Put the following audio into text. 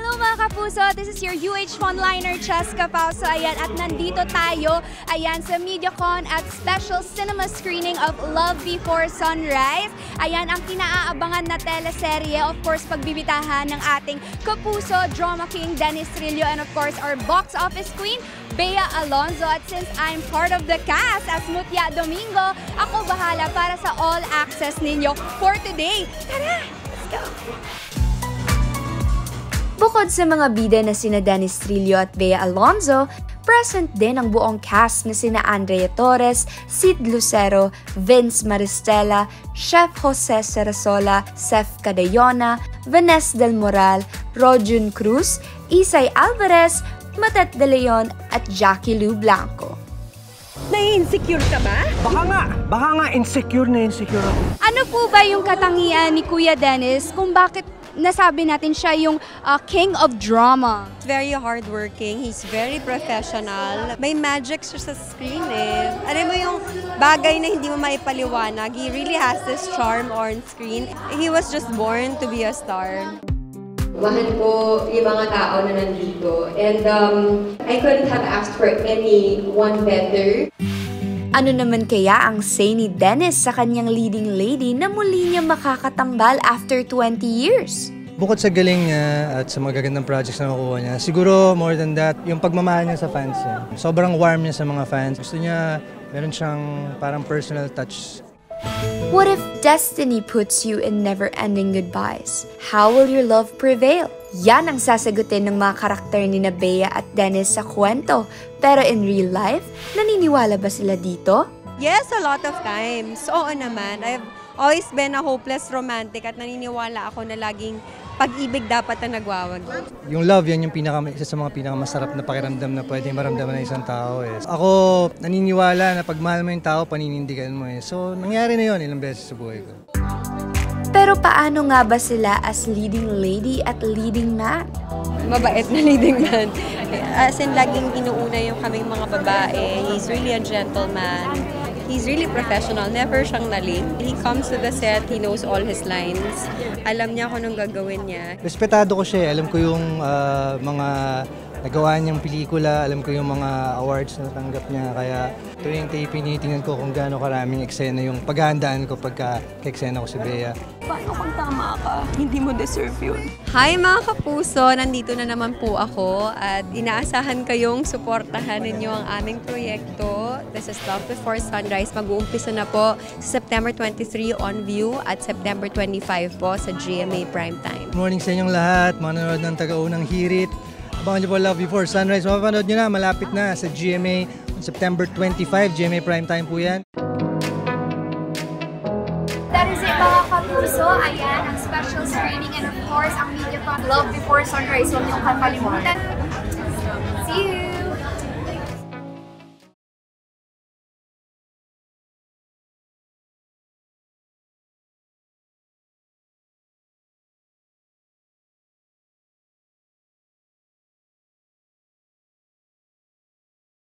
Hello mga kapuso, this is your UH One-Liner Cheska Pauso. Ayan, at nandito tayo ayan sa MediaCon at special cinema screening of Love Before Sunrise. Ayan, ang kinaaabangan na teleserye, of course, pagbibitahan ng ating kapuso, drama king Dennis Trillo, and of course, our box office queen, Bea Alonzo. At since I'm part of the cast as Mutya Domingo, ako bahala para sa all access ninyo for today. Tara, let's go! Bukod sa mga bida na sina Dennis Trillo at Bea Alonzo, present din ang buong cast na sina Andrea Torres, Sid Lucero, Vince Maristella, Chef Jose Sarasola, Seth Cadayona, Vanessa Del Moral, Rojun Cruz, Isay Alvarez, Matet De Leon at Jackie Lou Blanco. Nai-insecure ka ba? Baka nga insecure ako. Ano po ba yung katangian ni Kuya Dennis kung bakit nasabi natin siya yung king of drama? He's very hardworking, he's very professional. May magic siya sa screen eh. Alam mo yung bagay na hindi mo maipaliwanag, he really has this charm on screen. He was just born to be a star. Mahal ko yung mga tao na nandito. And I couldn't have asked for anyone better. Ano naman kaya ang say ni Dennis sa kanyang leading lady na muli niya makakatambal after 20 years? Bukod sa galing niya at sa magagandang projects na nakuha niya, siguro more than that, yung pagmamahal niya sa fans niya. Sobrang warm niya sa mga fans. Gusto niya, meron siyang parang personal touch. What if destiny puts you in never-ending goodbyes? How will your love prevail? Yan ang sasagutin ng mga karakter ni Bea at Dennis sa kwento. Pero in real life, naniniwala ba sila dito? Yes, a lot of times. Oo naman. I've always been a hopeless romantic at naniniwala ako na laging pag-ibig dapat na nagwawagi. Yung love, yan yung isa sa mga pinakamasarap na pakiramdam na pwedeng maramdaman ng isang tao. Eh. Ako, naniniwala na pag mahal mo yung tao, paninindigan mo. Eh. So, nangyari na yun ilang beses sa buhay ko. Pero paano nga ba sila as leading lady at leading man? Mabait na leading man. As in, laging inuuna yung kaming mga babae. He's really a gentleman. He's really professional. Never siyang naling. He comes to the set, he knows all his lines. Alam niya kung anong gagawin niya. Respetado ko siya. Alam ko yung mga nagawa niyang pelikula. Alam ko yung mga awards na natanggap niya. Kaya tuwing taping, tinitingnan ko kung gaano karaming eksena yung paghahandaan ko pagka ka-eksena ko si Bea. Paano kung tama ka? Hindi mo deserve yun. Hi mga kapuso! Nandito na naman po ako at inaasahan kayong suportahan ninyo ang aming proyekto. This is Love Before Sunrise. Mag-uumpisa na po sa September 23 on View at September 25 po sa GMA Primetime. Good morning sa inyong lahat, mga nanonood ng Taga-Unang Hirit. Abangan niyo po Love Before Sunrise. Mapapanood niyo na, malapit na sa GMA on September 25. GMA Primetime po yan. That is it mga kapuso. Ayan, ang special screening and of course, ang MediaCon Love Before Sunrise. Huwag niyong kakalimutan.